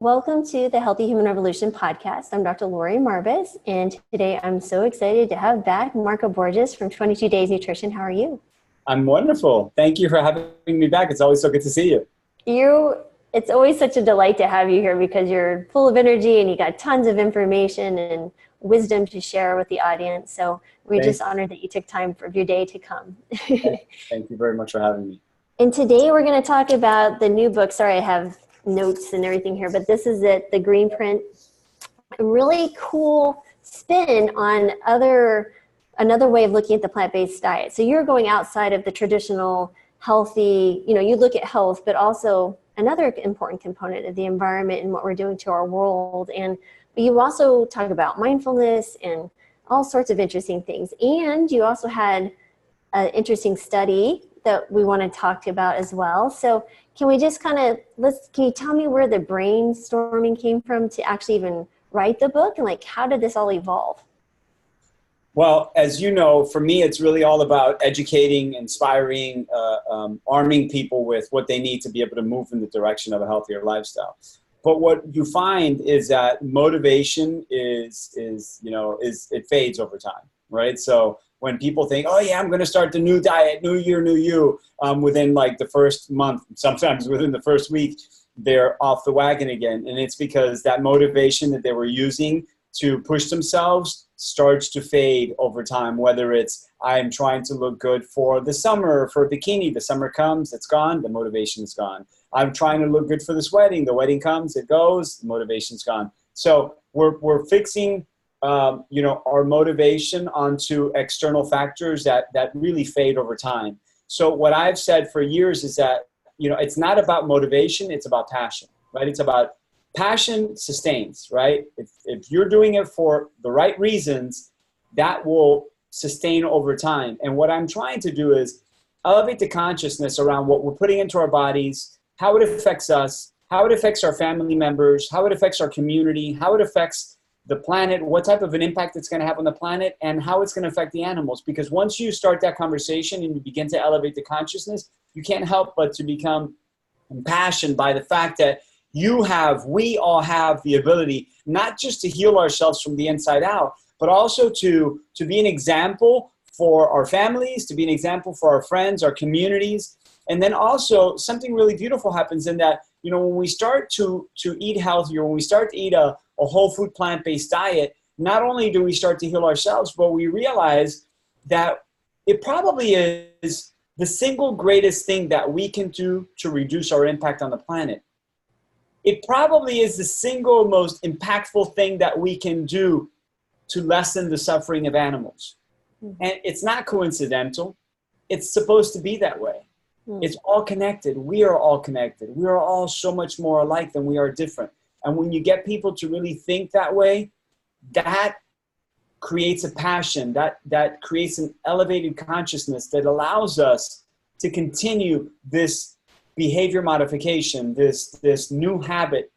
Welcome to the Healthy Human Revolution podcast. I'm Dr. Laurie Marbas, and today I'm so excited to have back Borges from 22 Days Nutrition. How are you? I'm wonderful. Thank you for having me back. It's always so good to see you. It's always such a delight to have you here because you're full of energy and you got tons of information and wisdom to share with the audience. So we're just honored that you took time for your day to come. Thank you very much for having me. And today we're going to talk about the new book. Sorry, I have notes and everything here, but this is it, the Greenprint. A really cool spin on another way of looking at the plant-based diet. So you're going outside of the traditional healthy, you look at health, but also another important component of the environment and what we're doing to our world. And you also talk about mindfulness and all sorts of interesting things. And you also had an interesting study that we want to talk to you about as well. So can we just can you tell me where the brainstorming came from to actually even write the book, and how did this all evolve? Well, as you know, for me, it's really all about educating, inspiring, arming people with what they need to be able to move in the direction of a healthier lifestyle. But what you find is that motivation it fades over time, right? So when people think, oh yeah, I'm going to start the new diet, new year, new you, within the first month, sometimes within the first week, they're off the wagon again. And it's because that motivation that they were using to push themselves starts to fade over time, whether it's I'm trying to look good for the summer, for a bikini, the summer comes, it's gone, the motivation is gone. I'm trying to look good for this wedding, the wedding comes, it goes, the motivation's gone. So we're fixing our motivation onto external factors that really fade over time. So what I've said for years is that, it's not about motivation, it's about passion, right? It's about passion sustains, right? If you're doing it for the right reasons, that will sustain over time. And what I'm trying to do is elevate the consciousness around what we're putting into our bodies, how it affects us, how it affects our family members, how it affects our community, how it affects the planet, what type of an impact it's going to have on the planet, and how it's going to affect the animals. Because once you start that conversation and you begin to elevate the consciousness, you can't help but to become impassioned by the fact that we all have the ability not just to heal ourselves from the inside out, but also to be an example for our families, to be an example for our friends, our communities. And then also something really beautiful happens in that, when we start to eat healthier, when we start to eat a whole food plant-based diet, not only do we start to heal ourselves, but we realize that it probably is the single greatest thing that we can do to reduce our impact on the planet. It probably is the single most impactful thing that we can do to lessen the suffering of animals. Mm-hmm. And it's not coincidental. It's supposed to be that way. Mm-hmm. It's all connected. We are all connected. We are all so much more alike than we are different. And when you get people to really think that way, that creates a passion, that creates an elevated consciousness that allows us to continue this behavior modification, this new habit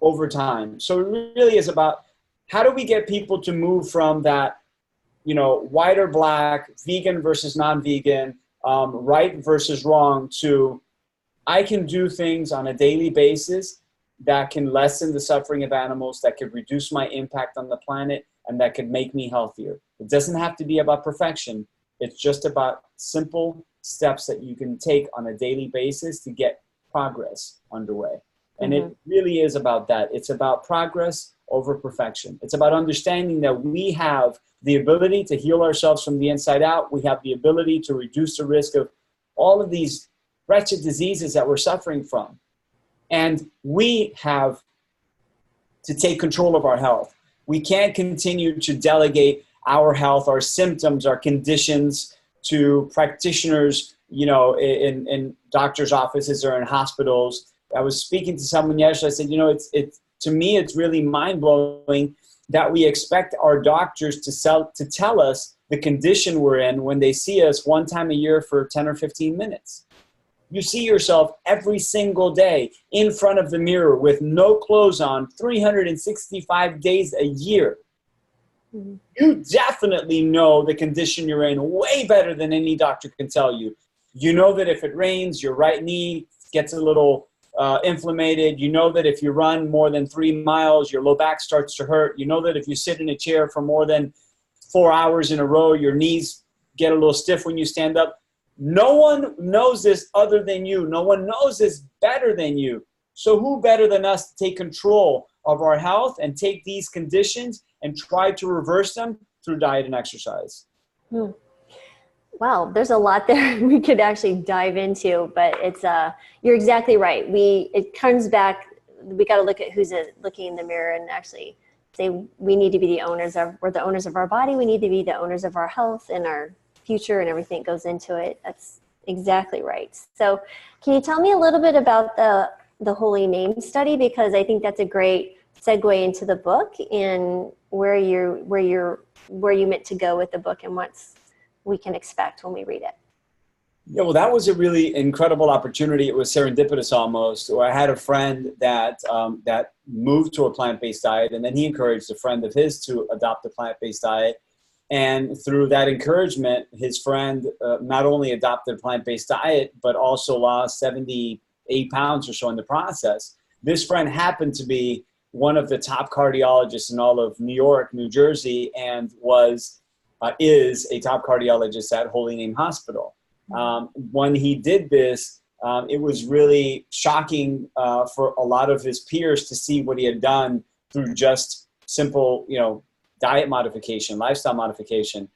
over time. So it really is about how do we get people to move from that, white or black, vegan versus non-vegan, right versus wrong, to I can do things on a daily basis that can lessen the suffering of animals, that could reduce my impact on the planet, and that could make me healthier. It doesn't have to be about perfection. It's just about simple steps that you can take on a daily basis to get progress underway. And It really is about that. It's about progress over perfection. It's about understanding that we have the ability to heal ourselves from the inside out. We have the ability to reduce the risk of all of these wretched diseases that we're suffering from. And we have to take control of our health. We can't continue to delegate our health, our symptoms, our conditions to practitioners, in doctors' offices or in hospitals. I was speaking to someone yesterday. I said, to me, it's really mind-blowing that we expect our doctors to tell us the condition we're in when they see us one time a year for 10 or 15 minutes. You see yourself every single day in front of the mirror with no clothes on, 365 days a year. Mm-hmm. You definitely know the condition you're in way better than any doctor can tell you. You know that if it rains, your right knee gets a little inflamed. You know that if you run more than 3 miles, your low back starts to hurt. You know that if you sit in a chair for more than 4 hours in a row, your knees get a little stiff when you stand up. No one knows this other than you. No one knows this better than you. So who better than us to take control of our health and take these conditions and try to reverse them through diet and exercise? Wow, there's a lot there we could actually dive into, but it's you're exactly right. It comes back. We got to look at who's looking in the mirror and actually say we need to be we're the owners of our body. We need to be the owners of our health and our future, and everything goes into it. That's exactly right. So, can you tell me a little bit about the Holy Name study, because I think that's a great segue into the book and where you meant to go with the book and what's we can expect when we read it. Yeah, well, that was a really incredible opportunity. It was serendipitous almost. I had a friend that moved to a plant-based diet, and then he encouraged a friend of his to adopt a plant-based diet. And through that encouragement, his friend not only adopted a plant-based diet, but also lost 78 pounds or so in the process. This friend happened to be one of the top cardiologists in all of New York, New Jersey, and is a top cardiologist at Holy Name Hospital. When he did this, it was really shocking for a lot of his peers to see what he had done through just simple, diet modification, lifestyle modification.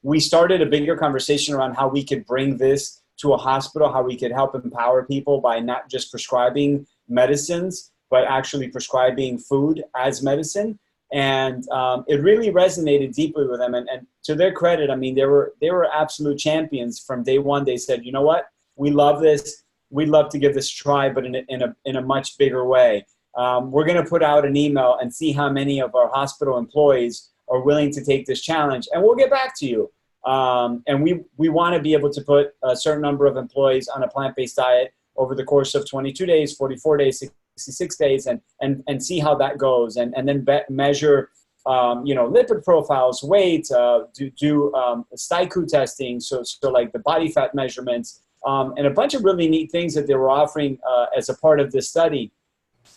We started a bigger conversation around how we could bring this to a hospital, how we could help empower people by not just prescribing medicines, but actually prescribing food as medicine. And it really resonated deeply with them. And to their credit, I mean, they were absolute champions from day one. They said, you know what, we love this. We'd love to give this a try, but in a much bigger way. We're going to put out an email and see how many of our hospital employees are willing to take this challenge, and we'll get back to you. And we want to be able to put a certain number of employees on a plant-based diet over the course of 22 days, 44 days, 66 days, and see how that goes, and then measure, lipid profiles, weight, do STIKU testing, so like the body fat measurements, and a bunch of really neat things that they were offering as a part of this study.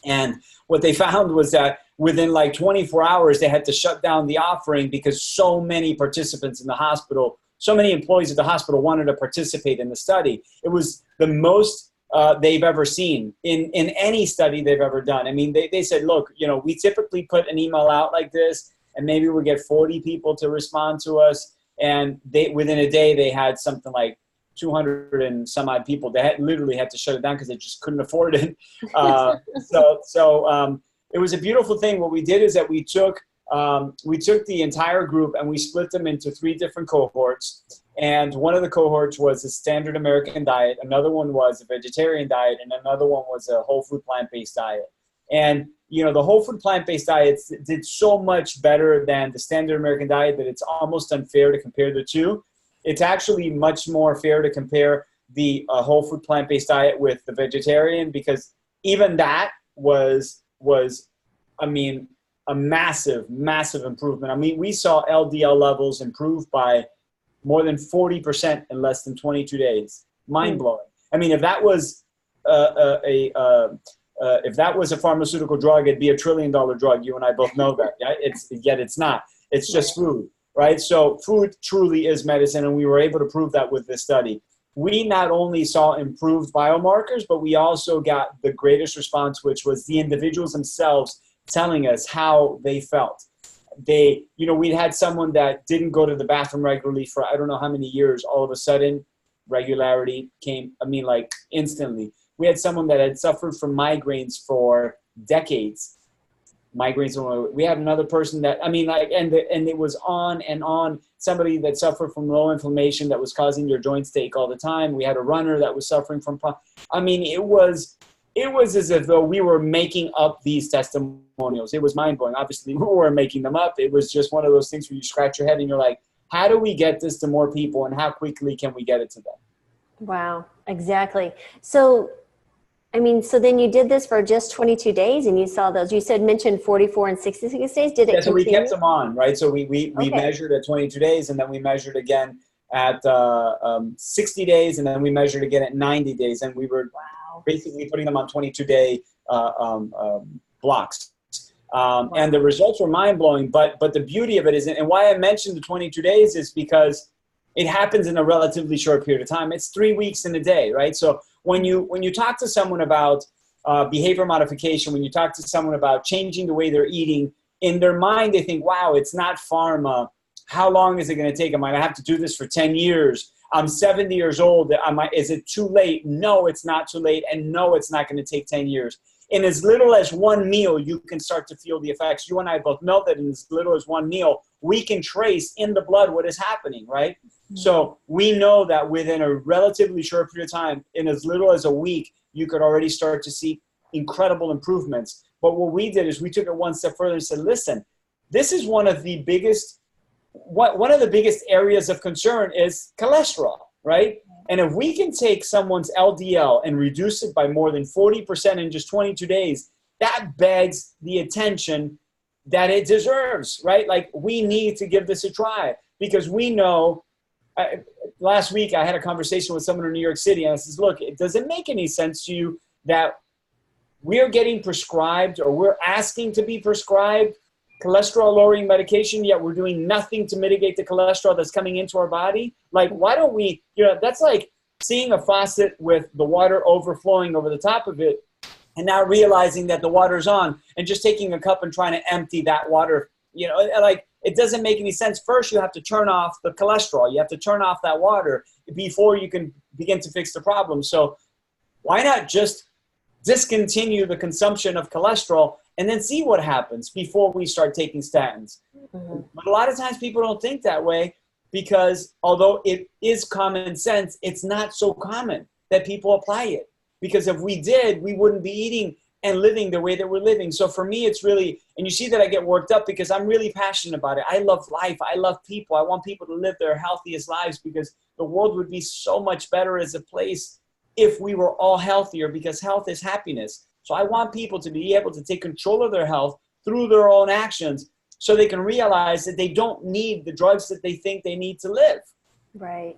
And what they found was that within like 24 hours, they had to shut down the offering because so many participants in the hospital, so many employees at the hospital wanted to participate in the study. It was the most they've ever seen in any study they've ever done. I mean, they said, look, we typically put an email out like this, and maybe we get 40 people to respond to us. And within a day, they had something like 200 and some odd people. They literally had to shut it down because they just couldn't afford it. So it was a beautiful thing. What we did is that we took the entire group and we split them into 3 different cohorts. And one of the cohorts was a standard American diet. Another one was a vegetarian diet. And another one was a whole food plant-based diet. And, the whole food plant-based diets did so much better than the standard American diet that it's almost unfair to compare the two. It's actually much more fair to compare the whole food plant-based diet with the vegetarian, because even that was a massive, massive improvement. I mean, we saw LDL levels improve by more than 40% in less than 22 days. Mind blowing. I mean, if that was a pharmaceutical drug, it'd be $1 trillion drug. You and I both know that. Yeah? Yet it's not. It's just food, right? So food truly is medicine, and we were able to prove that with this study. We not only saw improved biomarkers, but we also got the greatest response, which was the individuals themselves telling us how they felt. We'd had someone that didn't go to the bathroom regularly for I don't know how many years. All of a sudden, regularity came, instantly. We had someone that had suffered from migraines for decades. We had another person that, and it was on and on. Somebody that suffered from low inflammation that was causing their joints to ache all the time. We had a runner that was suffering from, it was as if though we were making up these testimonials. It was mind-blowing. Obviously, we weren't making them up. It was just one of those things where you scratch your head and you're like, how do we get this to more people, and how quickly can we get it to them? Wow, exactly. So then you did this for just 22 days and you saw those, mentioned 44 and 66 days. Did it continue? So we kept them on, right? So we measured at 22 days, and then we measured again at 60 days, and then we measured again at 90 days. And we were basically putting them on 22-day blocks. And the results were mind-blowing, but the beauty of it is, and why I mentioned the 22 days is because it happens in a relatively short period of time. It's 3 weeks in a day, right? So when you talk to someone about behavior modification, when you talk to someone about changing the way they're eating, in their mind they think, wow, it's not pharma. How long is it going to take? Am I going to have to do this for 10 years? I'm 70 years old. Is it too late? No, it's not too late. And no, it's not going to take 10 years. In as little as one meal, you can start to feel the effects. You and I both know that in as little as one meal, we can trace in the blood what is happening, right? Mm-hmm. So we know that within a relatively short period of time, in as little as a week, you could already start to see incredible improvements. But what we did is we took it one step further and said, listen, this is one of the biggest areas of concern is cholesterol, right? And if we can take someone's LDL and reduce it by more than 40% in just 22 days, that begs the attention that it deserves, right? Like, we need to give this a try because we know, last week I had a conversation with someone in New York City and I says, look, does it make any sense to you that we're getting prescribed or we're asking to be prescribed cholesterol-lowering medication, yet we're doing nothing to mitigate the cholesterol that's coming into our body? Like, why don't we, that's like seeing a faucet with the water overflowing over the top of it and not realizing that the water's on and just taking a cup and trying to empty that water. Like, it doesn't make any sense. First, you have to turn off the cholesterol. You have to turn off that water before you can begin to fix the problem. So why not just discontinue the consumption of cholesterol and then see what happens before we start taking statins? Mm-hmm. But a lot of times people don't think that way because although it is common sense, it's not so common that people apply it. Because if we did, we wouldn't be eating and living the way that we're living. So for me, it's really, and you see that I get worked up because I'm really passionate about it. I love life. I love people. I want people to live their healthiest lives because the world would be so much better as a place if we were all healthier, because health is happiness. So I want people to be able to take control of their health through their own actions so they can realize that they don't need the drugs that they think they need to live. Right.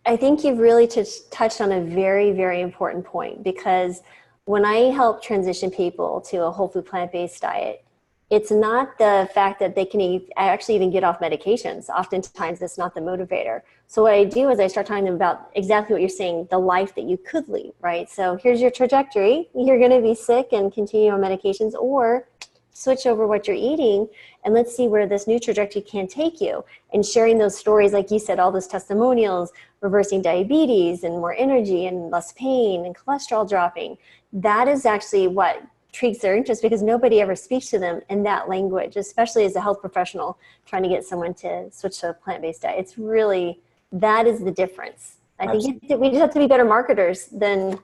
I think you've really touched on a very, very important point, because when I help transition people to a whole food plant-based diet, it's not the fact that they can actually even get off medications. Oftentimes, it's not the motivator. So what I do is I start talking to them about exactly what you're saying, the life that you could lead, right? So here's your trajectory. You're going to be sick and continue on medications, or switch over what you're eating and let's see where this new trajectory can take you. And sharing those stories, like you said, all those testimonials, reversing diabetes and more energy and less pain and cholesterol dropping, that is actually what intrigues their interest, because nobody ever speaks to them in that language, especially as a health professional trying to get someone to switch to a plant-based diet. It's really, that is the difference. I think we just have to be better marketers than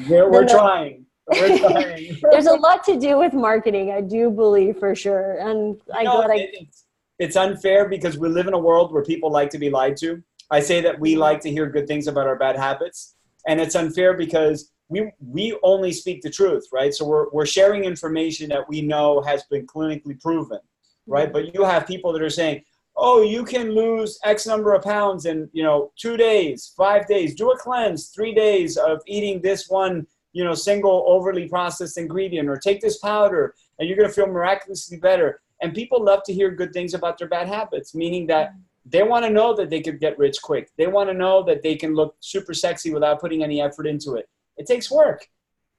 we're trying. We're trying. There's a lot to do with marketing, I do believe, for sure. And it's unfair because we live in a world where people like to be lied to. I say that we like to hear good things about our bad habits, and it's unfair because we only speak the truth, right? So we're sharing information that we know has been clinically proven, right? But you have people that are saying, oh, you can lose X number of pounds in 2 days, 5 days, do a cleanse, 3 days of eating this one single overly processed ingredient, or take this powder and you're going to feel miraculously better. And people love to hear good things about their bad habits, meaning that they want to know that they could get rich quick. They want to know that they can look super sexy without putting any effort into it. It takes work.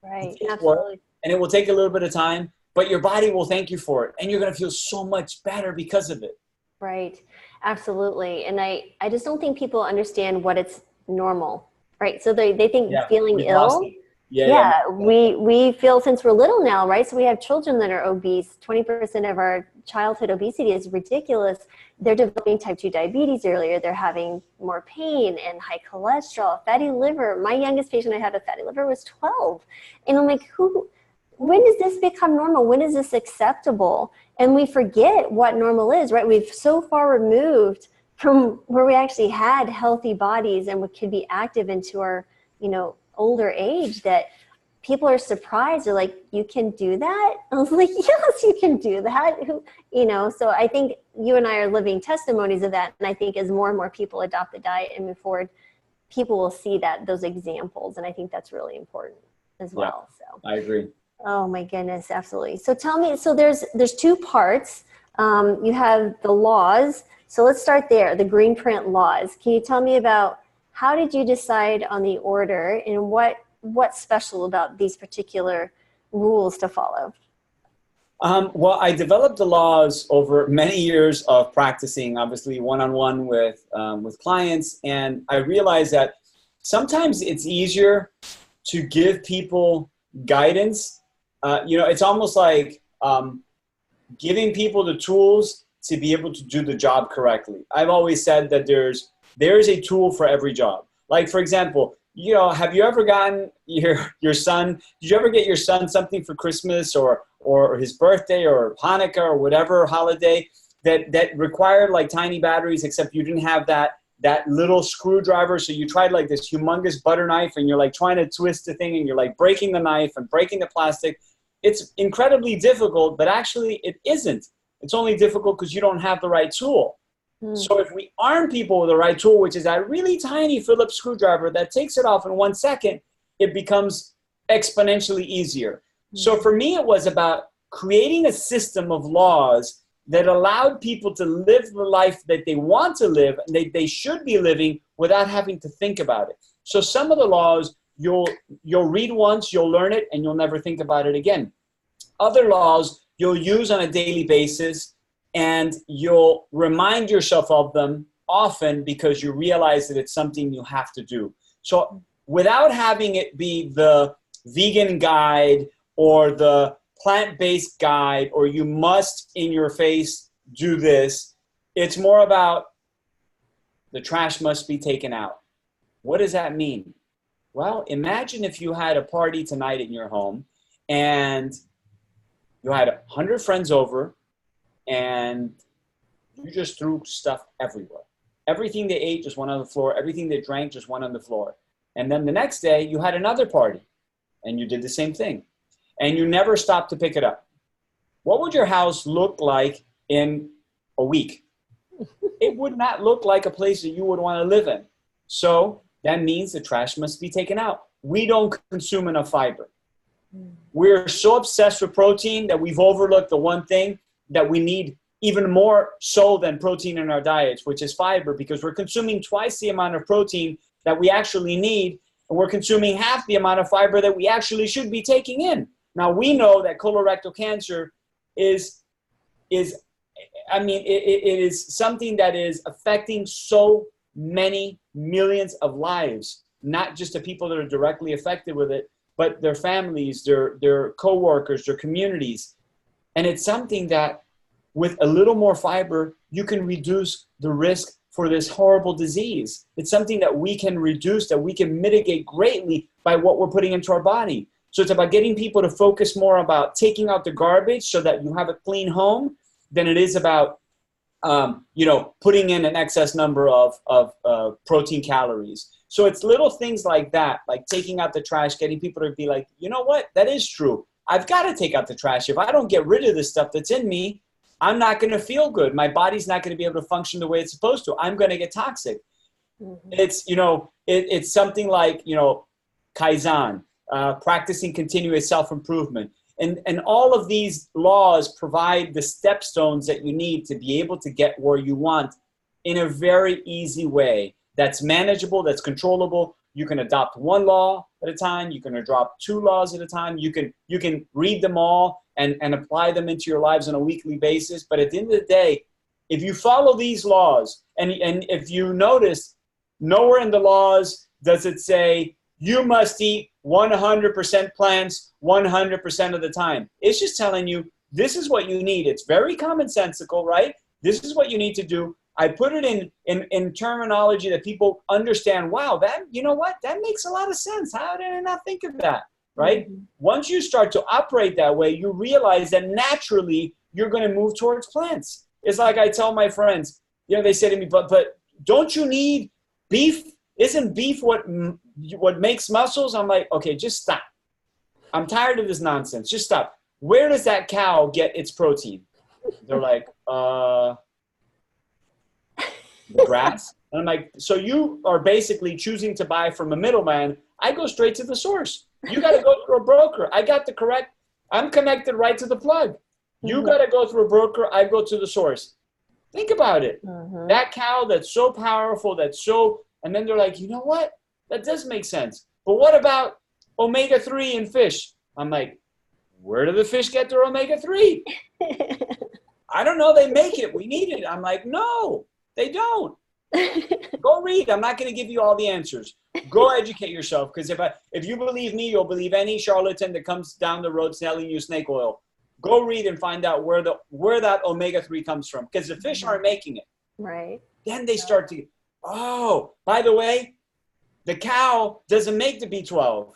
Right, absolutely. Work, and it will take a little bit of time, but your body will thank you for it. And you're going to feel so much better because of it. Right, absolutely. And I just don't think people understand what it's normal, right? So they think feeling ill. We feel since we're little now, right? So we have children that are obese. 20% of our childhood obesity is ridiculous. They're developing type 2 diabetes earlier. They're having more pain and high cholesterol, fatty liver. My youngest patient I had with fatty liver was 12. And I'm like, when does this become normal? When is this acceptable? And we forget what normal is, right? We've so far removed from where we actually had healthy bodies and we could be active into our, older age, that people are surprised. They're like, you can do that? I was like, yes, you can do that. So I think you and I are living testimonies of that. And I think as more and more people adopt the diet and move forward, people will see that, those examples. And I think that's really important as well. So I agree. Oh my goodness, absolutely. So tell me, so there's two parts. You have the laws. So let's start there, the Greenprint laws. Can you tell me about how did you decide on the order and what's special about these particular rules to follow? Well, I developed the laws over many years of practicing, obviously one-on-one with clients, and I realized that sometimes it's easier to give people guidance. It's almost like giving people the tools to be able to do the job correctly. I've always said that there's a tool for every job. Like, for example, have you ever gotten your son, did you ever get your son something for Christmas or his birthday or Hanukkah or whatever holiday that required like tiny batteries, except you didn't have that little screwdriver? So you tried like this humongous butter knife and you're like trying to twist the thing and you're like breaking the knife and breaking the plastic. It's incredibly difficult, but actually it isn't. It's only difficult because you don't have the right tool. So if we arm people with the right tool, which is that really tiny Phillips screwdriver that takes it off in 1 second, it becomes exponentially easier. So for me, it was about creating a system of laws that allowed people to live the life that they want to live and they should be living without having to think about it. So some of the laws, you'll read once, you'll learn it, and you'll never think about it again. Other laws you'll use on a daily basis, and you'll remind yourself of them often because you realize that it's something you have to do. So without having it be the vegan guide or the plant-based guide, or you must in your face do this, it's more about the trash must be taken out. What does that mean? Well, imagine if you had a party tonight in your home and you had 100 friends over and you just threw stuff everywhere. Everything they ate just went on the floor. Everything they drank just went on the floor. And then the next day you had another party and you did the same thing. And you never stopped to pick it up. What would your house look like in a week? It would not look like a place that you would want to live in. So that means the trash must be taken out. We don't consume enough fiber. We're so obsessed with protein that we've overlooked the one thing that we need even more so than protein in our diets, which is fiber, because we're consuming twice the amount of protein that we actually need, and we're consuming half the amount of fiber that we actually should be taking in. Now, we know that colorectal cancer is something that is affecting so many millions of lives, not just the people that are directly affected with it, but their families, their coworkers, their communities. And it's something that with a little more fiber, you can reduce the risk for this horrible disease. It's something that we can reduce, that we can mitigate greatly by what we're putting into our body. So it's about getting people to focus more about taking out the garbage so that you have a clean home than it is about, putting in an excess number of protein calories. So it's little things like that, like taking out the trash, getting people to be like, you know what, that is true. I've got to take out the trash. If I don't get rid of this stuff that's in me, I'm not going to feel good. My body's not going to be able to function the way it's supposed to. I'm going to get toxic. Mm-hmm. It's something like, Kaizen, practicing continuous self-improvement. And all of these laws provide the stepstones that you need to be able to get where you want in a very easy way. That's manageable, that's controllable. You can adopt one law at a time. You can adopt 2 laws at a time. You can read them all and apply them into your lives on a weekly basis. But at the end of the day, if you follow these laws, and if you notice, nowhere in the laws does it say you must eat 100% plants 100% of the time. It's just telling you this is what you need. It's very commonsensical, right? This is what you need to do. I put it in terminology that people understand. Wow, that makes a lot of sense. How did I not think of that? Right? Mm-hmm. Once you start to operate that way, you realize that naturally you're going to move towards plants. It's like I tell my friends, they say to me, but don't you need beef? Isn't beef what makes muscles? I'm like, okay, just stop. I'm tired of this nonsense. Just stop. Where does that cow get its protein? They're like, the grass. And I'm like, so you are basically choosing to buy from a middleman. I go straight to the source. You got to go through a broker. I'm connected right to the plug. You got to go through a broker. I go to the source. Think about it. That cow that's so powerful, and then they're like, you know what? That does make sense. But what about omega-3 in fish? I'm like, where do the fish get their omega-3? I don't know. They make it. We need it. I'm like, no, they don't. Go read. I'm not going to give you all the answers. Go educate yourself, because if you believe me, you'll believe any charlatan that comes down the road selling you snake oil. Go read and find out where that omega-3 comes from, because the fish aren't making it. Right. Then they start to, oh, by the way, the cow doesn't make the B12.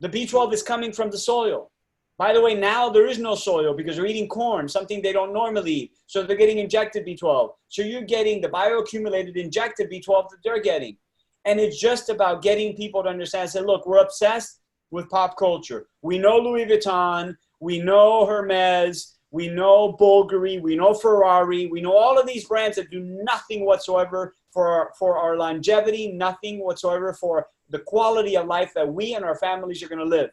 The B12 is coming from the soil. By the way, now there is no soil because they're eating corn, something they don't normally eat. So they're getting injected B12. So you're getting the bioaccumulated injected B12 that they're getting. And it's just about getting people to understand, say, look, we're obsessed with pop culture. We know Louis Vuitton, we know Hermes, we know Bulgari, we know Ferrari, we know all of these brands that do nothing whatsoever for our longevity, nothing whatsoever for the quality of life that we and our families are going to live.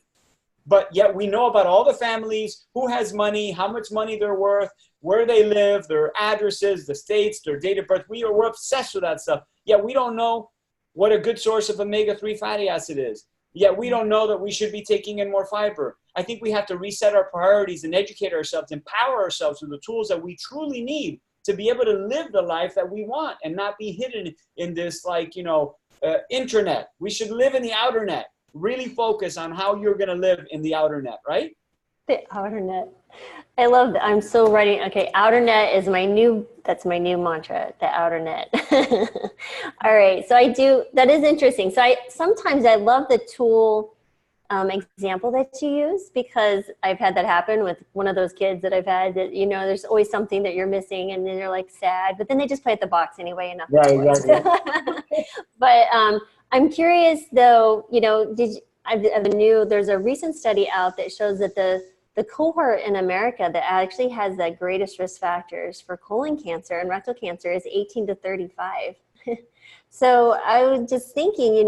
But yet we know about all the families, who has money, how much money they're worth, where they live, their addresses, the states, their date of birth. We're obsessed with that stuff. Yet we don't know what a good source of omega-3 fatty acid is. Yet we don't know that we should be taking in more fiber. I think we have to reset our priorities and educate ourselves, empower ourselves with the tools that we truly need to be able to live the life that we want and not be hidden in this, internet. We should live in the outer net. Really focus on how you're going to live in the outer net, right? The outer net. I love that. I'm so writing. Okay, outer net is that's my new mantra, the outer net. All right. So that is interesting. So sometimes I love the tool example that you use, because I've had that happen with one of those kids that I've had that, there's always something that you're missing and then they're like sad, but then they just play at the box anyway and nothing. Right, exactly. But I'm curious though, there's a recent study out that shows that the cohort in America that actually has the greatest risk factors for colon cancer and rectal cancer is 18 to 35. So I was just thinking,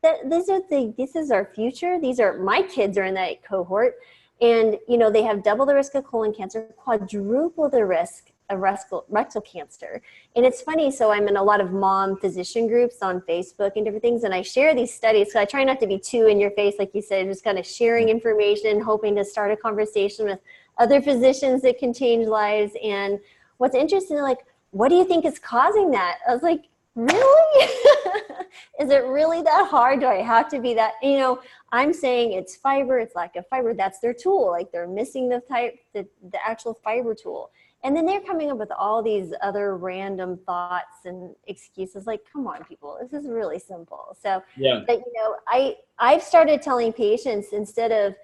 this is our future. My kids are in that cohort, and they have double the risk of colon cancer, quadruple the risk of rectal cancer. And it's funny, so I'm in a lot of mom physician groups on Facebook and different things, and I share these studies. So I try not to be too in your face, like you said, just kind of sharing information, hoping to start a conversation with other physicians that can change lives. And what's interesting, like, what do you think is causing that? I was like, really? Is it really that hard? Do I have to be that? I'm saying it's fiber, it's lack of fiber. That's their tool. Like, they're missing the actual fiber tool. And then they're coming up with all these other random thoughts and excuses. Like, come on, people, this is really simple. So, yeah. But I've started telling patients, instead of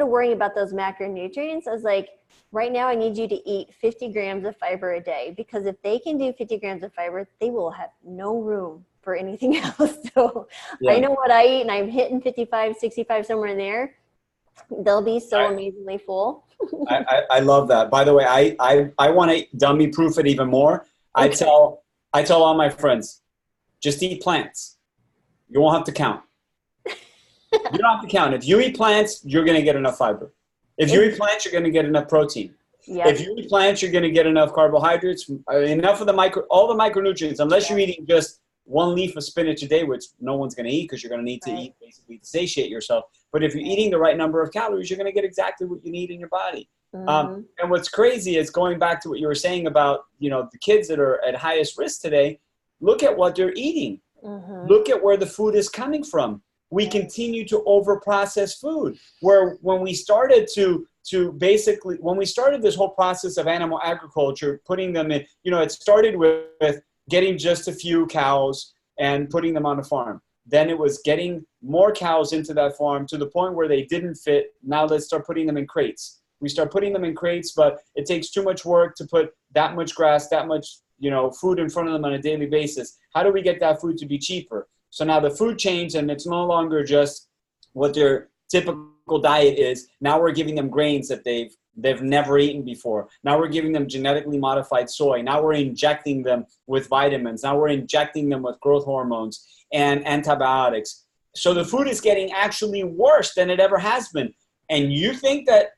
worrying about those macronutrients, I was like, right now I need you to eat 50 grams of fiber a day, because if they can do 50 grams of fiber, they will have no room for anything else. So yeah. I know what I eat, and I'm hitting 55, 65, somewhere in there. They'll be so amazingly full. I love that. By the way, I want to dummy proof it even more. Okay. I tell all my friends, just eat plants. You won't have to count. You don't have to count. If you eat plants, you're going to get enough fiber. If you eat plants, you're going to get enough protein. Yep. If you eat plants, you're going to get enough carbohydrates, enough of all the micronutrients, unless you're eating just one leaf of spinach a day, which no one's going to eat, because you're going to need to eat basically to satiate yourself. But if you're eating the right number of calories, you're going to get exactly what you need in your body. Mm-hmm. And what's crazy is, going back to what you were saying about, the kids that are at highest risk today, look at what they're eating. Mm-hmm. Look at where the food is coming from. We continue to over-process food, where when we started when we started this whole process of animal agriculture, putting them in, it started with getting just a few cows and putting them on a farm. Then it was getting more cows into that farm to the point where they didn't fit. Now let's start putting them in crates. We start putting them in crates, but it takes too much work to put that much grass, that much, food in front of them on a daily basis. How do we get that food to be cheaper? So now the food changed, and it's no longer just what their typical diet is. Now we're giving them grains that they've they've never eaten before. Now we're giving them genetically modified soy. Now we're injecting them with vitamins. Now we're injecting them with growth hormones and antibiotics. So the food is getting actually worse than it ever has been. And you think that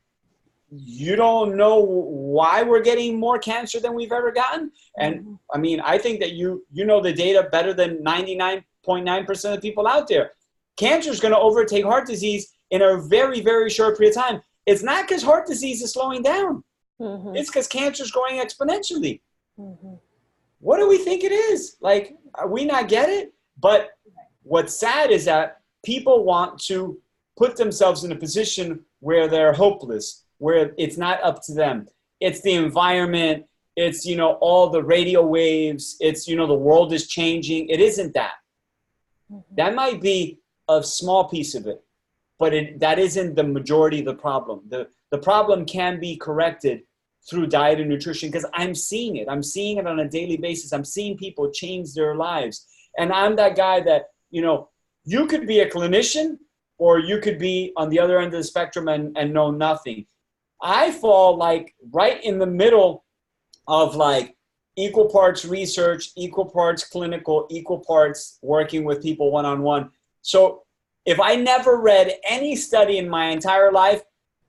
you don't know why we're getting more cancer than we've ever gotten? And I mean, I think that you know the data better than 99.9% of people out there. Cancer is going to overtake heart disease in a very, very short period of time. It's not because heart disease is slowing down. It's because cancer is growing exponentially. What do we think it is? Like, we not get it? But what's sad is that people want to put themselves in a position where they're hopeless, where it's not up to them. It's the environment. It's, you know, all the radio waves. It's, you know, the world is changing. It isn't that. That might be a small piece of it, but that isn't the majority of the problem. The problem can be corrected through diet and nutrition, because I'm seeing it. I'm seeing it on a daily basis. I'm seeing people change their lives. And I'm that guy that, you know, you could be a clinician or you could be on the other end of the spectrum and know nothing. I fall like right in the middle of like equal parts research, equal parts clinical, equal parts working with people one-on-one. So if I never read any study in my entire life,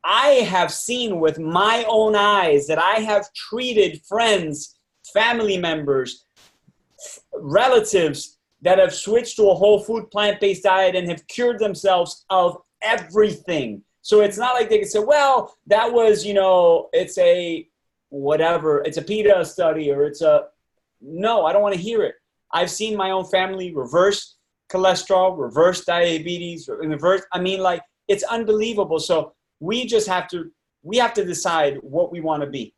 I have seen with my own eyes that I have treated friends, family members, relatives that have switched to a whole food plant-based diet and have cured themselves of everything. So it's not like they can say, well, that was, you know, it's a whatever, it's a PETA study, or it's a, no, I don't want to hear it. I've seen my own family reverse cholesterol, reverse diabetes, reverse, I mean, like, it's unbelievable. So we just have to decide what we want to be.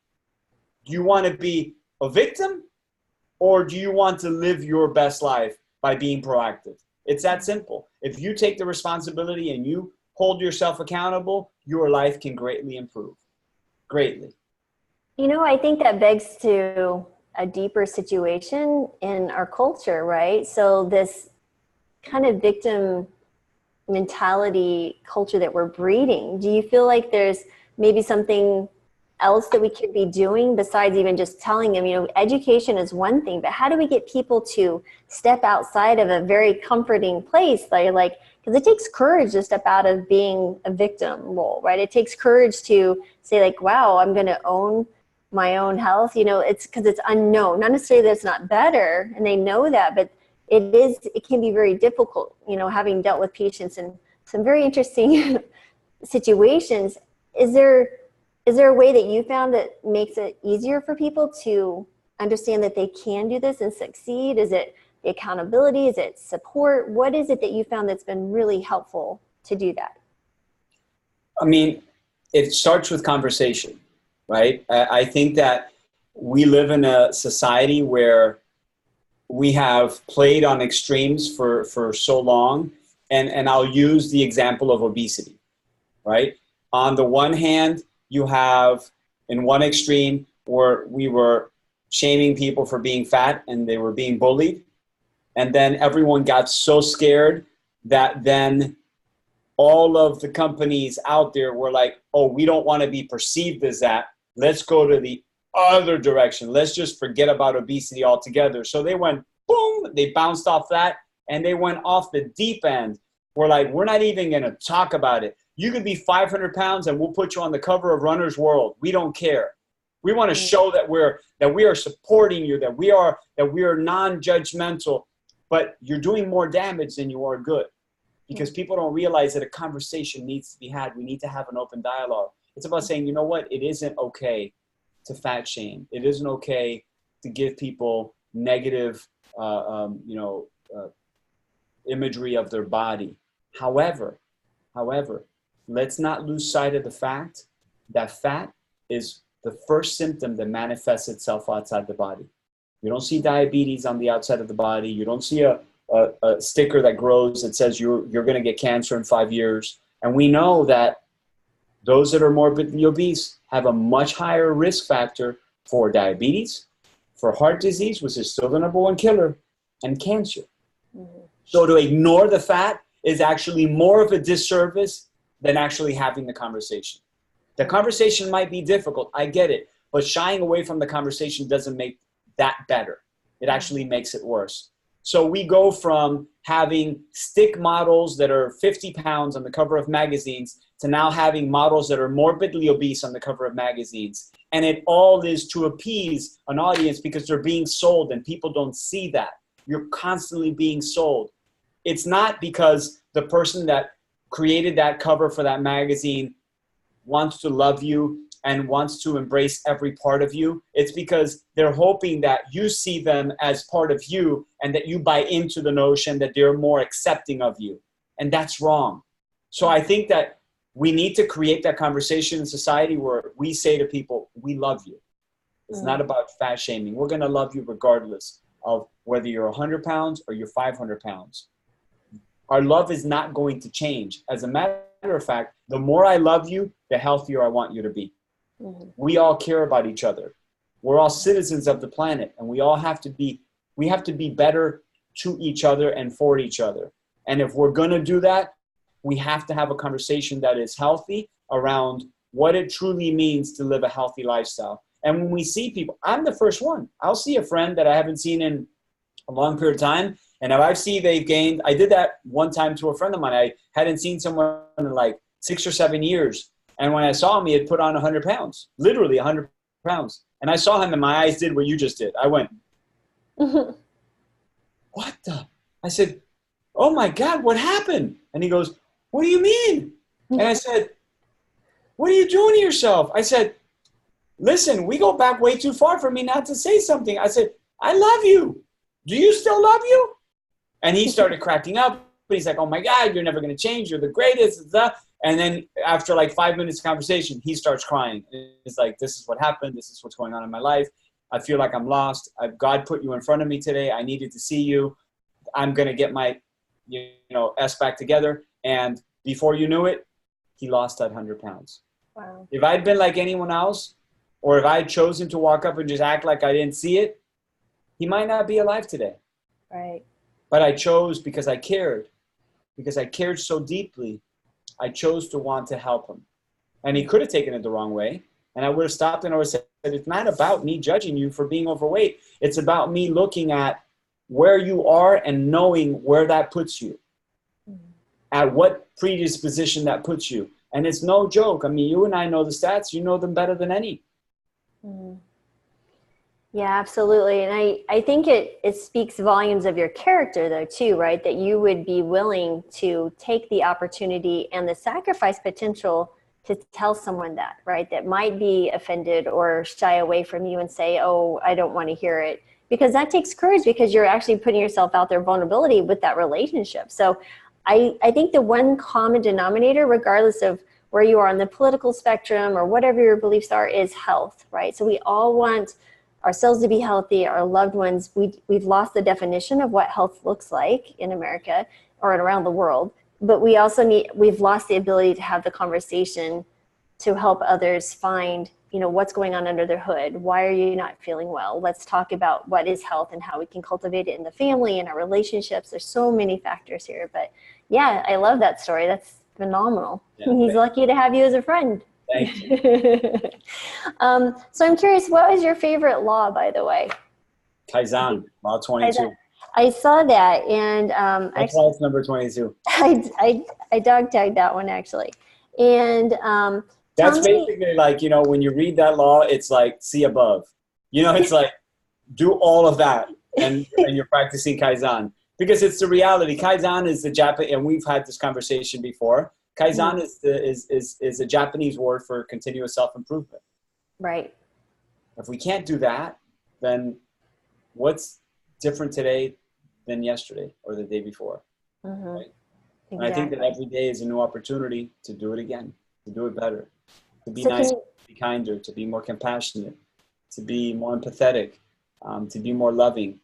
Do you want to be a victim, or do you want to live your best life by being proactive? It's that simple. If you take the responsibility and you hold yourself accountable, your life can greatly improve. Greatly. You know, I think that begs to a deeper situation in our culture, right? So this kind of victim mentality culture that we're breeding, do you feel like there's maybe something else that we could be doing besides even just telling them, you know, education is one thing, but how do we get people to step outside of a very comforting place? Like, because it takes courage to step out of being a victim role, right? It takes courage to say like, wow, I'm going to own my own health. You know, it's because it's unknown. Not necessarily that it's not better, and they know that, but it can be very difficult, you know, having dealt with patients in some very interesting situations. Is there a way that you found that makes it easier for people to understand that they can do this and succeed? Is it the accountability? Is it support? What is it that you found that's been really helpful to do that? I mean, it starts with conversation, right? I think that we live in a society where we have played on extremes for so long. And I'll use the example of obesity, right? On the one hand, you have in one extreme where we were shaming people for being fat and they were being bullied. And then everyone got so scared that then all of the companies out there were like, oh, we don't want to be perceived as that. Let's go to the other direction. Let's just forget about obesity altogether. So they went, boom, they bounced off that and they went off the deep end. We're like, we're not even going to talk about it. You could be 500 pounds and we'll put you on the cover of Runner's World. We don't care. We want to show that we are supporting you, that we are non-judgmental, but you're doing more damage than you are good, because people don't realize that a conversation needs to be had. We need to have an open dialogue. It's about saying, you know what? It isn't okay to fat shame. It isn't okay to give people negative, imagery of their body. However, let's not lose sight of the fact that fat is the first symptom that manifests itself outside the body. You don't see diabetes on the outside of the body. You don't see a sticker that grows that says you're going to get cancer in 5 years. And we know that those that are morbidly obese have a much higher risk factor for diabetes, for heart disease, which is still the #1 killer, and cancer. So to ignore the fat is actually more of a disservice than actually having the conversation. The conversation might be difficult. I get it. But shying away from the conversation doesn't make that better. It actually makes it worse. So we go from having stick models that are 50 pounds on the cover of magazines to now having models that are morbidly obese on the cover of magazines. And it all is to appease an audience because they're being sold, and people don't see that. You're constantly being sold. It's not because the person that created that cover for that magazine wants to love you and wants to embrace every part of you. It's because they're hoping that you see them as part of you and that you buy into the notion that they're more accepting of you. And that's wrong. So I think that we need to create that conversation in society where we say to people, we love you. It's not about fat shaming. We're going to love you regardless of whether you're 100 pounds or you're 500 pounds. Our love is not going to change. As a matter of fact, the more I love you, the healthier I want you to be. We all care about each other. We're all citizens of the planet, and we have to be better to each other and for each other. And if we're going to do that, we have to have a conversation that is healthy around what it truly means to live a healthy lifestyle. And when we see people, I'm the first one. I'll see a friend that I haven't seen in a long period of time, and if I see they've gained, I did that one time to a friend of mine. I hadn't seen someone in like 6 or 7 years. And when I saw him, he had put on 100 pounds, literally 100 pounds. And I saw him and my eyes did what you just did. I went, what the? I said, oh my God, what happened? And he goes, what do you mean? And I said, what are you doing to yourself? I said, listen, we go back way too far for me not to say something. I said, I love you. Do you still love you? And he started cracking up. He's like, oh my God, you're never going to change. You're the greatest. And then after like 5 minutes of conversation, he starts crying. It's like, this is what happened. This is what's going on in my life. I feel like I'm lost. God put you in front of me today. I needed to see you. I'm going to get my, S back together. And before you knew it, he lost that 100 pounds. Wow. If I'd been like anyone else, or if I had chosen to walk up and just act like I didn't see it, he might not be alive today. Right. But I chose because I cared so deeply. I chose to want to help him. And he could have taken it the wrong way. And I would have stopped and I would have said, it's not about me judging you for being overweight. It's about me looking at where you are and knowing where that puts you. At what predisposition that puts you. And it's no joke. I mean, you and I know the stats. You know them better than any. Yeah, absolutely. And I think it speaks volumes of your character, though, too, right? That you would be willing to take the opportunity and the sacrifice potential to tell someone that, right? That might be offended or shy away from you and say, oh, I don't want to hear it. Because that takes courage, because you're actually putting yourself out there, vulnerability with that relationship. So I think the one common denominator, regardless of where you are on the political spectrum or whatever your beliefs are, is health, right? So we all want ourselves to be healthy, our loved ones. We've lost the definition of what health looks like in America or around the world, but we've lost the ability to have the conversation to help others find, what's going on under their hood. Why are you not feeling well? Let's talk about what is health and how we can cultivate it in the family and our relationships. There's so many factors here, but yeah, I love that story. That's phenomenal. Yeah, he's lucky to have you as a friend. Thank you. So I'm curious, what was your favorite law, by the way? Kaizen, Law 22. I saw that, and that's why it's number 22. I dog tagged that one, actually. And that's basically like, when you read that law, it's like, see above. It's like, do all of that, and you're practicing Kaizen. Because it's the reality. Kaizen is the Japanese, and we've had this conversation before. Kaizen is a Japanese word for continuous self-improvement. Right. If we can't do that, then what's different today than yesterday or the day before? Mm-hmm. Right? Exactly. And I think that every day is a new opportunity to do it again, to do it better, to be nicer, to be kinder, to be more compassionate, to be more empathetic, to be more loving,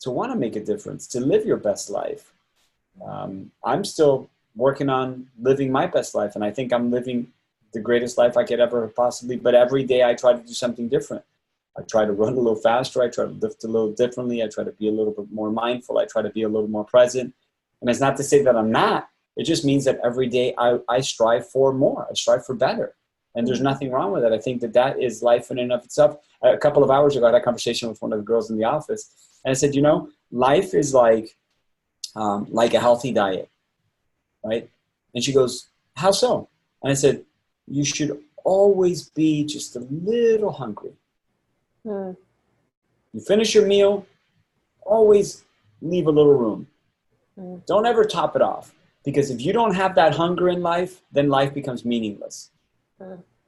to want to make a difference, to live your best life. I'm still working on living my best life, and I think I'm living the greatest life I could ever possibly, but every day I try to do something different. I try to run a little faster. I try to lift a little differently. I try to be a little bit more mindful. I try to be a little more present. And it's not to say that I'm not. It just means that every day I strive for more. I strive for better. And there's nothing wrong with it. I think that that is life in and of itself. A couple of hours ago, I had a conversation with one of the girls in the office. And I said, you know, life is like a healthy diet, right? And she goes, how so? And I said, you should always be just a little hungry. You finish your meal, always leave a little room. Don't ever top it off. Because if you don't have that hunger in life, then life becomes meaningless.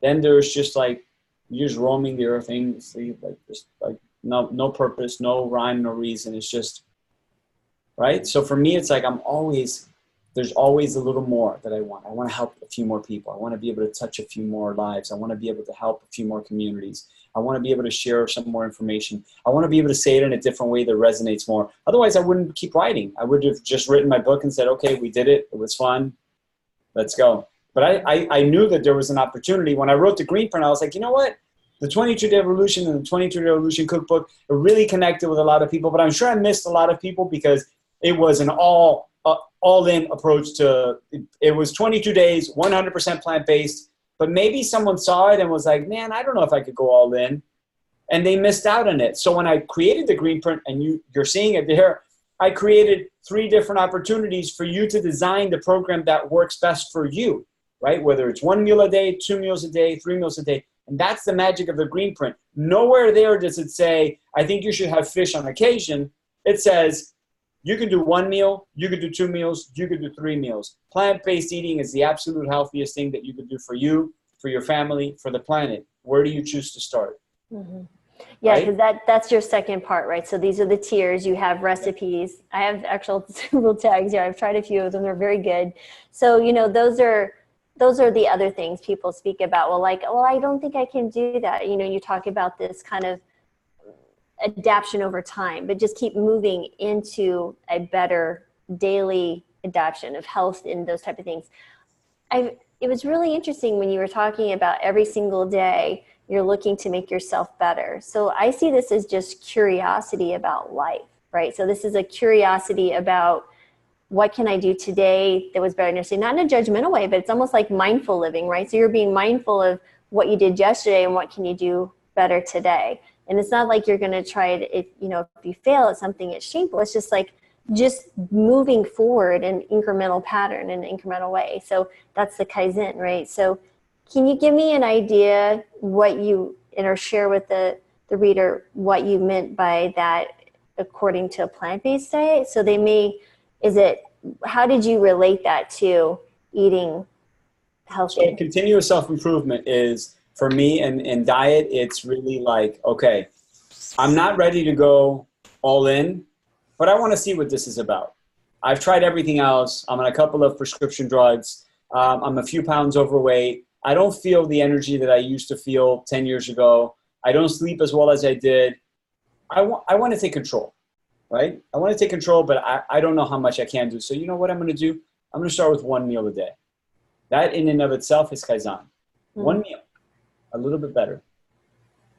Then there's just like, you're just roaming the earth aimlessly, like just like no purpose, no rhyme, no reason. It's just, right? So for me, it's like there's always a little more that I want. I want to help a few more people. I want to be able to touch a few more lives. I want to be able to help a few more communities. I want to be able to share some more information. I want to be able to say it in a different way that resonates more. Otherwise, I wouldn't keep writing. I would have just written my book and said, okay, we did it. It was fun. Let's go. But I knew that there was an opportunity. When I wrote the Greenprint, I was like, you know what? The 22-Day Revolution and the 22-Day Revolution cookbook are really connected with a lot of people. But I'm sure I missed a lot of people because it was an all-in approach to it. It was 22 days, 100% plant-based. But maybe someone saw it and was like, man, I don't know if I could go all in. And they missed out on it. So when I created the Greenprint, and you're seeing it there, I created 3 different opportunities for you to design the program that works best for you, right? Whether it's 1 meal a day, 2 meals a day, 3 meals a day. And that's the magic of the Greenprint. Nowhere there does it say, I think you should have fish on occasion. It says, you can do 1 meal, you could do 2 meals, you could do 3 meals. Plant-based eating is the absolute healthiest thing that you could do for you, for your family, for the planet. Where do you choose to start? Yeah, because that's your second part, right? So these are the tiers. You have recipes. I have actual little tags here. I've tried a few of them. They're very good. So, you know, those are the other things people speak about. Well, like, well, I don't think I can do that. You know, you talk about this kind of adaptation over time, but just keep moving into a better daily adaptation of health and those type of things. It was really interesting when you were talking about every single day you're looking to make yourself better. So I see this as just curiosity about life, right? So this is a curiosity about what can I do today that was better yesterday? Not in a judgmental way, but it's almost like mindful living, right? So you're being mindful of what you did yesterday and what can you do better today. And it's not like you're going to try it, if you fail at something, it's shameful. It's just like just moving forward in incremental pattern in an incremental way. So that's the Kaizen, right? So can you give me an idea or share with the reader what you meant by that according to a plant-based diet? So how did you relate that to eating healthy? So continuous self-improvement is, for me, in diet, it's really like, okay, I'm not ready to go all in, but I want to see what this is about. I've tried everything else. I'm on a couple of prescription drugs. I'm a few pounds overweight. I don't feel the energy that I used to feel 10 years ago. I don't sleep as well as I did. I want to take control, right? I want to take control, but I don't know how much I can do. So you know what I'm going to do? I'm going to start with 1 meal a day. That in and of itself is Kaizen. 1 meal, a little bit better.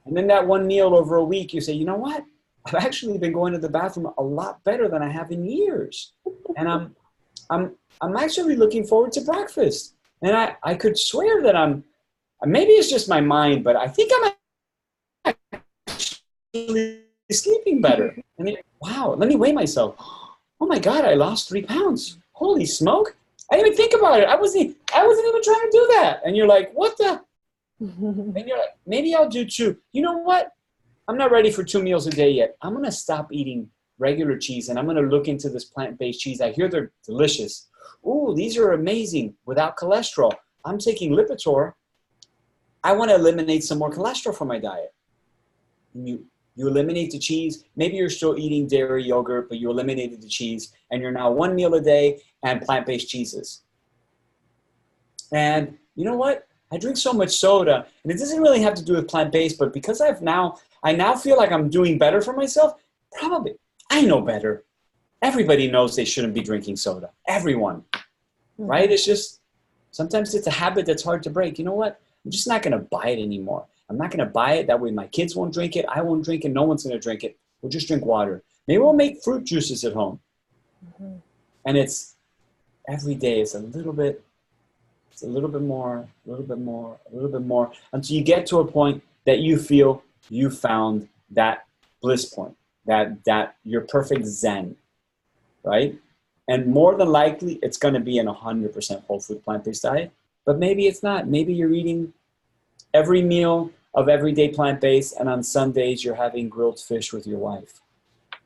And then that 1 meal over a week, you say, you know what? I've actually been going to the bathroom a lot better than I have in years. And I'm actually looking forward to breakfast. And I could swear that maybe it's just my mind, but I think I'm actually sleeping better. And then, wow, let me weigh myself. Oh my God, I lost 3 pounds. Holy smoke. I didn't even think about it. I wasn't even trying to do that. And you're like, what the? And you're like, maybe I'll do 2. You know what? I'm not ready for 2 meals a day yet. I'm going to stop eating regular cheese and I'm going to look into this plant-based cheese. I hear they're delicious. Ooh, these are amazing without cholesterol. I'm taking Lipitor. I want to eliminate some more cholesterol from my diet. And you eliminate the cheese. Maybe you're still eating dairy yogurt, but you eliminated the cheese and you're now 1 meal a day and plant-based cheeses. And you know what? I drink so much soda, and it doesn't really have to do with plant-based, but because I now feel like I'm doing better for myself, probably. I know better. Everybody knows they shouldn't be drinking soda. Everyone, right? It's just, sometimes it's a habit that's hard to break. You know what? I'm just not going to buy it anymore. I'm not going to buy it. That way my kids won't drink it. I won't drink it. No one's going to drink it. We'll just drink water. Maybe we'll make fruit juices at home. And it's every day is a little bit It's a little bit more, a little bit more, a little bit more, until you get to a point that you feel you found that bliss point, that your perfect zen, right? And more than likely, it's going to be an 100% whole food plant-based diet, but maybe it's not. Maybe you're eating every meal of everyday plant-based, and on Sundays you're having grilled fish with your wife,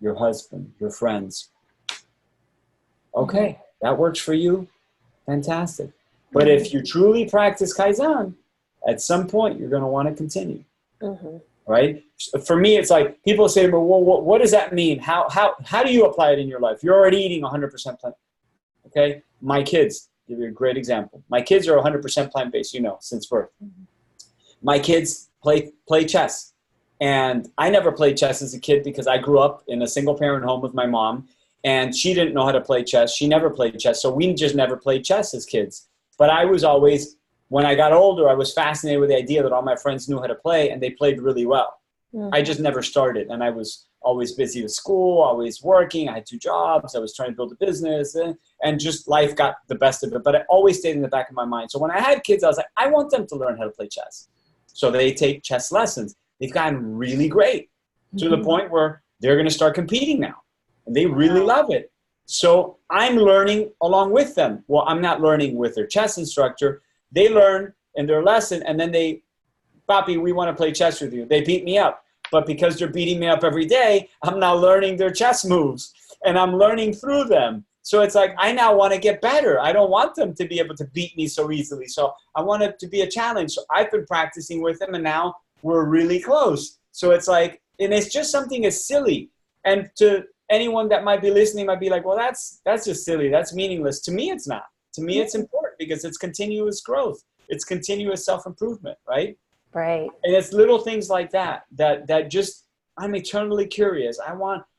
your husband, your friends. Okay, that works for you. Fantastic. But if you truly practice Kaizen, at some point you're going to want to continue. Right? For me, it's like people say, well, what does that mean? How do you apply it in your life? You're already eating 100% plant. Okay? My kids, give you a great example. My kids are 100% plant-based, you know, since birth. My kids play chess. And I never played chess as a kid because I grew up in a single-parent home with my mom, and she didn't know how to play chess. She never played chess, so we just never played chess as kids. But I was always, when I got older, I was fascinated with the idea that all my friends knew how to play, and they played really well. I just never started, and I was always busy with school, always working. I had 2 jobs. I was trying to build a business, and just life got the best of it. But it always stayed in the back of my mind. So when I had kids, I was like, I want them to learn how to play chess. So they take chess lessons. They've gotten really great to the point where they're going to start competing now. And they really love it. So I'm learning along with them. Well, I'm not learning with their chess instructor. They learn in their lesson, and then they, Papi, we want to play chess with you. They beat me up. But because they're beating me up every day, I'm now learning their chess moves, and I'm learning through them. So it's like, I now want to get better. I don't want them to be able to beat me so easily. So I want it to be a challenge. So I've been practicing with them, and now we're really close. So it's like, and it's just something as silly. And to anyone that might be listening might be like, well, that's just silly. That's meaningless. To me, it's not. To me, it's important because it's continuous growth. It's continuous self-improvement, right? Right. And it's little things like that just, I'm eternally curious.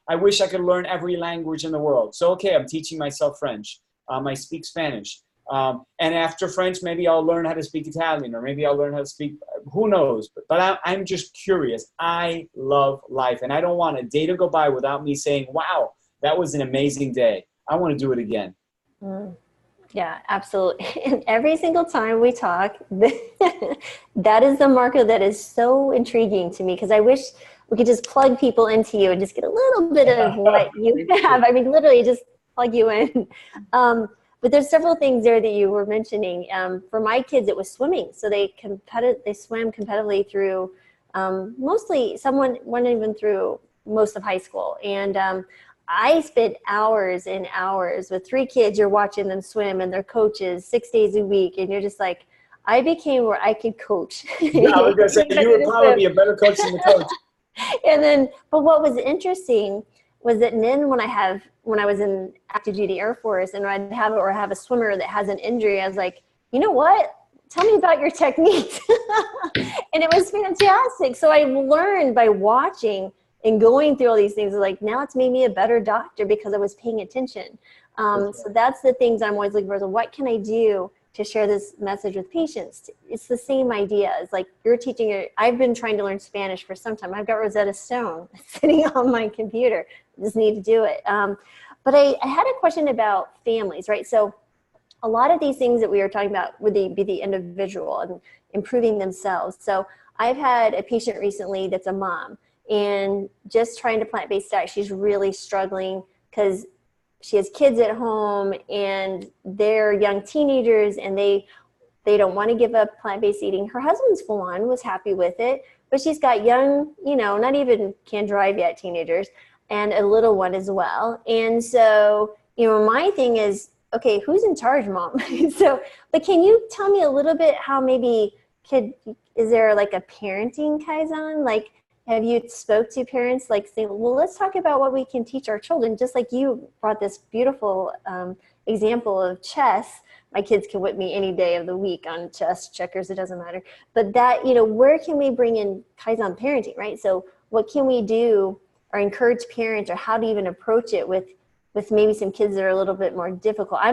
I wish I could learn every language in the world. So, okay, I'm teaching myself French. I speak Spanish. And after French, maybe I'll learn how to speak Italian, or maybe I'll learn how to speak, who knows? But I'm just curious. I love life. And I don't want a day to go by without me saying, wow, that was an amazing day. I want to do it again. Yeah, absolutely. And every single time we talk, that is the marker that is so intriguing to me, because I wish we could just plug people into you and just get a little bit of what you have. I mean, literally just plug you in. But there's several things there that you were mentioning. For my kids, it was swimming. So they swam competitively through mostly, someone went even through most of high school. And I spent hours and hours with 3 kids. You're watching them swim and their coaches 6 days a week. And you're just like, I became where I could coach. Yeah, I was going to say, you would probably be a better coach than the coach. And then, but what was interesting was that then when I was in active duty Air Force and I'd have a swimmer that has an injury, I was like, you know what? Tell me about your techniques. And it was fantastic. So I learned by watching and going through all these things. Like, now it's made me a better doctor because I was paying attention. So that's the things I'm always looking for. So what can I do to share this message with patients? It's the same idea. It's like you're teaching. I've been trying to learn Spanish for some time. I've got Rosetta Stone sitting on my computer. Just need to do it. But I had a question about families, right? So a lot of these things that we were talking about would be the individual and improving themselves. So I've had a patient recently that's a mom, and just trying to plant-based diet, she's really struggling because she has kids at home and they're young teenagers, and they don't want to give up plant-based eating. Her husband's full on, was happy with it, but she's got young, not even can drive yet teenagers, and a little one as well. And so, my thing is, okay, who's in charge, Mom? But can you tell me a little bit how maybe is there like a parenting Kaizen? Like, have you spoke to parents like saying, well, let's talk about what we can teach our children? Just like you brought this beautiful example of chess. My kids can whip me any day of the week on chess, checkers, it doesn't matter. But that, where can we bring in Kaizen parenting, right? So what can we do or encourage parents, or how to even approach it with maybe some kids that are a little bit more difficult? I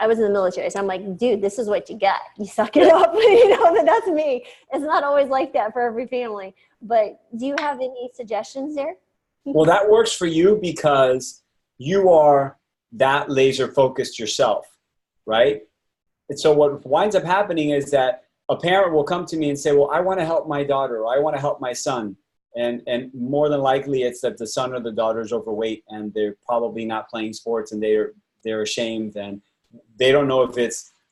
was in the military, so I'm like, dude, this is what you got. You suck it up. That's me. It's not always like that for every family. But do you have any suggestions there? Well, that works for you because you are that laser focused yourself, right? so what winds up happening is that a parent will come to me and say, well, I want to help my daughter, or I want to help my son. And more than likely it's that the son or the daughter is overweight and they're probably not playing sports, and they're ashamed, and they don't know if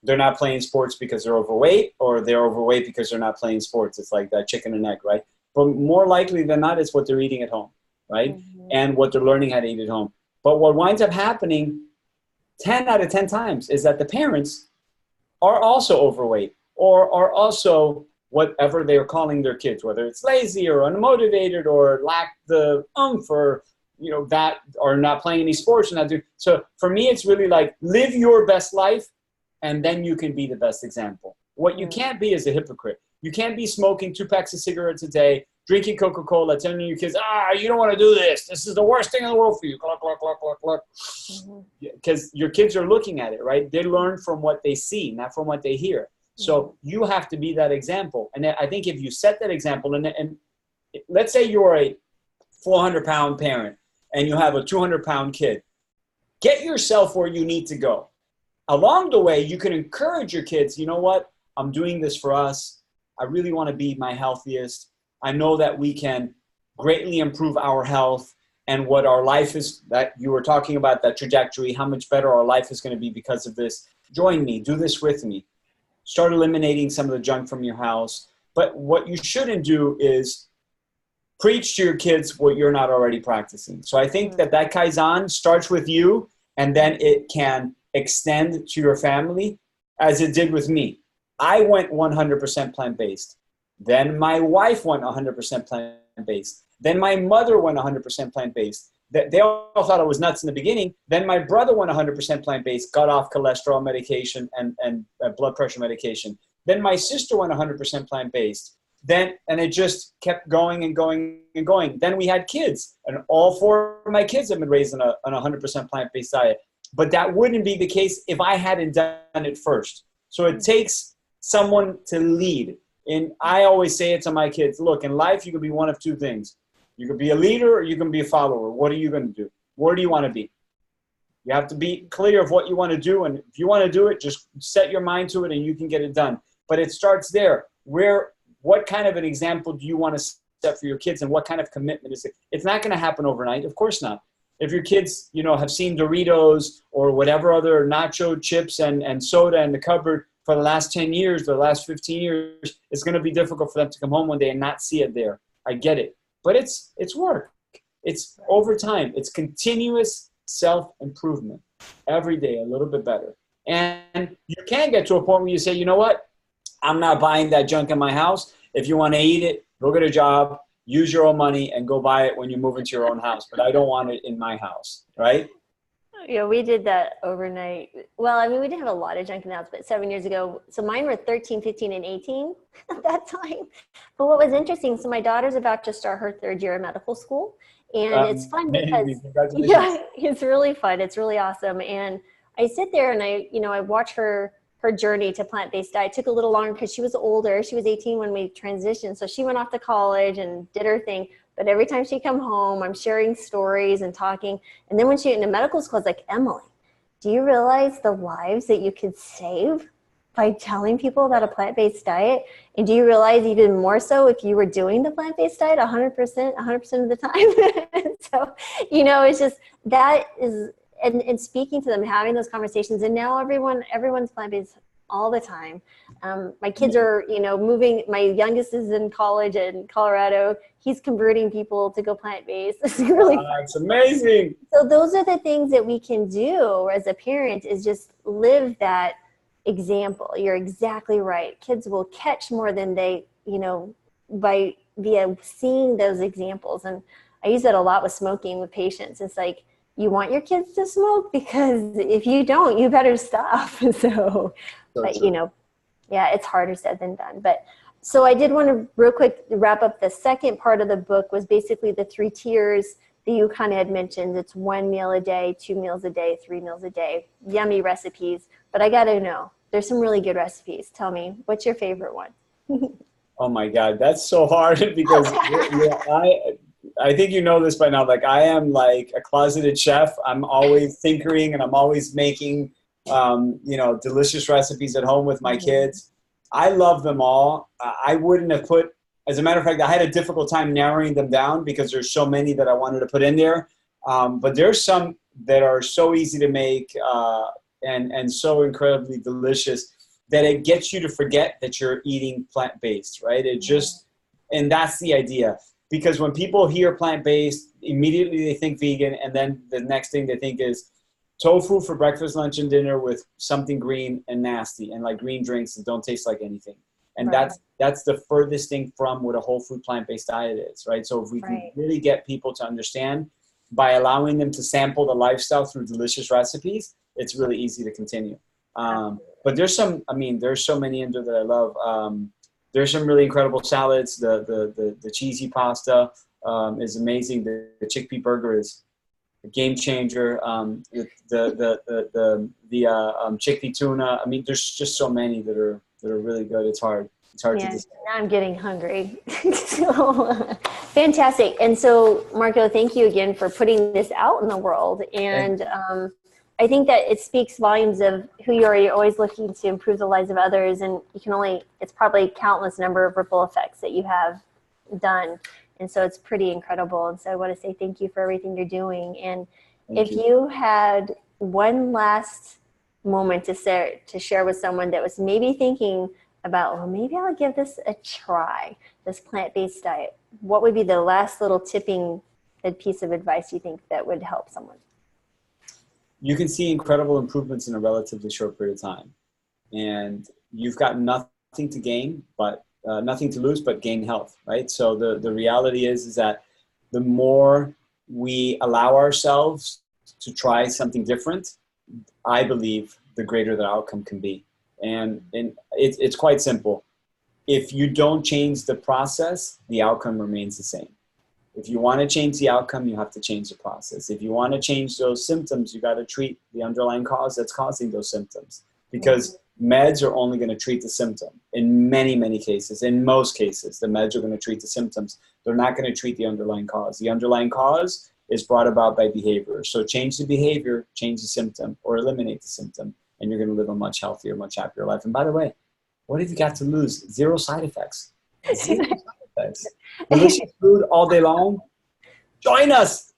they're not playing sports because they're overweight, or they're overweight because they're not playing sports. It's like that chicken and egg, right? But more likely than not, it's what they're eating at home, right? Mm-hmm. And what they're learning how to eat at home. But what winds up happening 10 out of 10 times is that the parents are also overweight, or are also whatever they're calling their kids, whether it's lazy or unmotivated or lack the or, that, or not playing any sports. So for me, it's really like, live your best life, and then you can be the best example. What you can't be is a hypocrite. You can't be smoking 2 packs of cigarettes a day, drinking Coca-Cola, telling your kids, you don't want to do this. This is the worst thing in the world for you. Cluck, cluck, cluck, cluck, cluck. Because your kids are looking at it, right? They learn from what they see, not from what they hear. So you have to be that example. And I think if you set that example, and let's say you're a 400-pound parent and you have a 200-pound kid, get yourself where you need to go. Along the way, you can encourage your kids, you know what? I'm doing this for us. I really want to be my healthiest. I know that we can greatly improve our health, and what our life is, that you were talking about, that trajectory, how much better our life is going to be because of this. Join me. Do this with me. Start eliminating some of the junk from your house. But what you shouldn't do is preach to your kids what you're not already practicing. So I think that Kaizen starts with you, and then it can extend to your family, as it did with me. I went 100% plant-based. Then my wife went 100% plant-based. Then my mother went 100% plant-based. They all thought I was nuts in the beginning. Then my brother went 100% plant-based, got off cholesterol medication and blood pressure medication. Then my sister went 100% plant-based. And it just kept going and going and going. Then we had kids, and all 4 of my kids have been raised on a 100% plant-based diet. But that wouldn't be the case if I hadn't done it first. So it takes someone to lead. And I always say it to my kids, look, in life, you can be one of 2 things. You can be a leader, or you can be a follower. What are you going to do? Where do you want to be? You have to be clear of what you want to do. And if you want to do it, just set your mind to it and you can get it done. But it starts there. What kind of an example do you want to set for your kids, and what kind of commitment is it? It's not going to happen overnight. Of course not. If your kids, have seen Doritos or whatever other nacho chips and soda in the cupboard for the last 10 years, the last 15 years, it's going to be difficult for them to come home one day and not see it there. I get it. But it's work. It's over time. It's continuous self-improvement. Every day, a little bit better. And you can get to a point where you say, you know what? I'm not buying that junk in my house. If you want to eat it, go get a job, use your own money, and go buy it when you move into your own house. But I don't want it in my house, right? Yeah, we did that overnight. Well, I mean, we didn't have a lot of junk in the house, but 7 years ago. So mine were 13, 15, and 18 at that time. But what was interesting, so my daughter's about to start her 3rd year of medical school. And it's fun because, yeah, it's really fun. It's really awesome. And I sit there and I watch her journey to plant-based diet. It took a little longer because she was older. She was 18 when we transitioned. So she went off to college and did her thing. But every time she come home, I'm sharing stories and talking. And then when she went into medical school, I was like, Emily, do you realize the lives that you could save by telling people about a plant-based diet? And do you realize even more so if you were doing the plant-based diet 100% of the time? So, it's just, that is, and speaking to them, having those conversations. And now everyone's plant-based all the time. My kids are, moving. My youngest is in college in Colorado. He's converting people to go plant-based. It's really fun. It's amazing. So those are the things that we can do as a parent, is just live that example. You're exactly right. Kids will catch more than they, via seeing those examples. And I use that a lot with smoking with patients. It's like, you want your kids to smoke, because if you don't, you better stop. So but yeah, it's harder said than done. But so I did want to real quick wrap up. The second part of the book was basically the 3 tiers that you kind of had mentioned. It's 1 meal a day, 2 meals a day, 3 meals a day, yummy recipes. But I got to know, there's some really good recipes. Tell me, what's your favorite one? Oh my God, that's so hard because I think you know this by now. Like, I am like a closeted chef. I'm always tinkering and I'm always making you know, delicious recipes at home with my kids. I love them all. I wouldn't have put, as a matter of fact, I had a difficult time narrowing them down because there's so many that I wanted to put in there. But there's some that are so easy to make and so incredibly delicious that it gets you to forget that you're eating plant-based, right? It just, and that's the idea. Because when people hear plant-based, immediately they think vegan, and then the next thing they think is tofu for breakfast, lunch, and dinner with something green and nasty, and like green drinks that don't taste like anything. And that's the furthest thing from what a whole food plant-based diet is, right? So if we can really get people to understand by allowing them to sample the lifestyle through delicious recipes, it's really easy to continue. But there's some, I mean, there's so many in there that I love. There's some really incredible salads. The cheesy pasta is amazing. The chickpea burger is a game changer. The chickpea tuna. I mean, there's just so many that are really good. It's hard to decide. Now I'm getting hungry. So, fantastic. And so, Marco, thank you again for putting this out in the world. And I think that it speaks volumes of who you are. You're always looking to improve the lives of others, and you can only, it's probably countless number of ripple effects that you have done. And so it's pretty incredible. And so I want to say thank you for everything you're doing. And if you had one last moment to share with someone that was maybe thinking about, well, maybe I'll give this a try, this plant-based diet, what would be the last little tipping piece of advice you think that would help someone? You can see incredible improvements in a relatively short period of time. And you've got nothing to gain, but nothing to lose, but gain health, right? So the reality is that the more we allow ourselves to try something different, I believe the greater the outcome can be. And it's quite simple. If you don't change the process, the outcome remains the same. If you want to change the outcome, you have to change the process. If you want to change those symptoms, you got to treat the underlying cause that's causing those symptoms. Because meds are only going to treat the symptom. In many, many cases, in most cases, the meds are going to treat the symptoms. They're not going to treat the underlying cause. The underlying cause is brought about by behavior. So change the behavior, change the symptom, or eliminate the symptom, and you're going to live a much healthier, much happier life. And by the way, what have you got to lose? Zero side effects. Zero side effects. Delicious food all day long. Join us.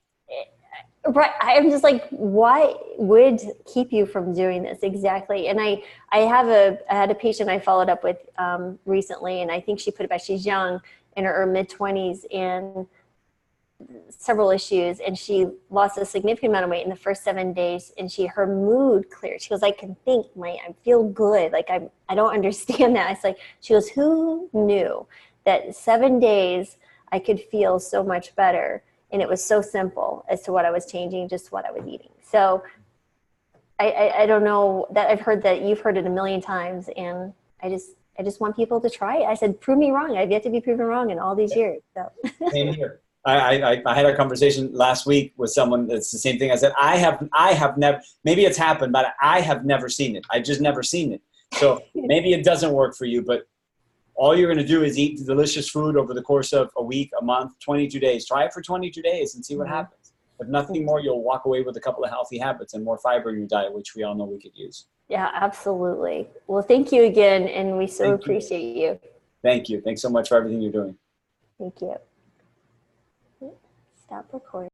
Right. I'm just like, why would keep you from doing this? Exactly. And I had a patient I followed up with recently, and I think she put it back. She's young, in her mid-20s, and several issues, and she lost a significant amount of weight in the first 7 days, and her mood cleared. She goes, I can think, I feel good. Like I don't understand that. It's like, she goes, who knew that 7 days I could feel so much better? And it was so simple as to what I was changing, just what I was eating. So I don't know, that I've heard that you've heard it a million times, and I just want people to try it. I said, prove me wrong. I've yet to be proven wrong in all these years. So. Same here. I had a conversation last week with someone that's the same thing. I said, I have never, maybe it's happened, but I have never seen it. I've just never seen it. So maybe it doesn't work for you, but all you're going to do is eat the delicious food over the course of a week, a month, 22 days. Try it for 22 days and see what happens. If nothing more, you'll walk away with a couple of healthy habits and more fiber in your diet, which we all know we could use. Yeah, absolutely. Well, thank you again, and we so appreciate you. Thank you. Thanks so much for everything you're doing. Thank you. Stop recording.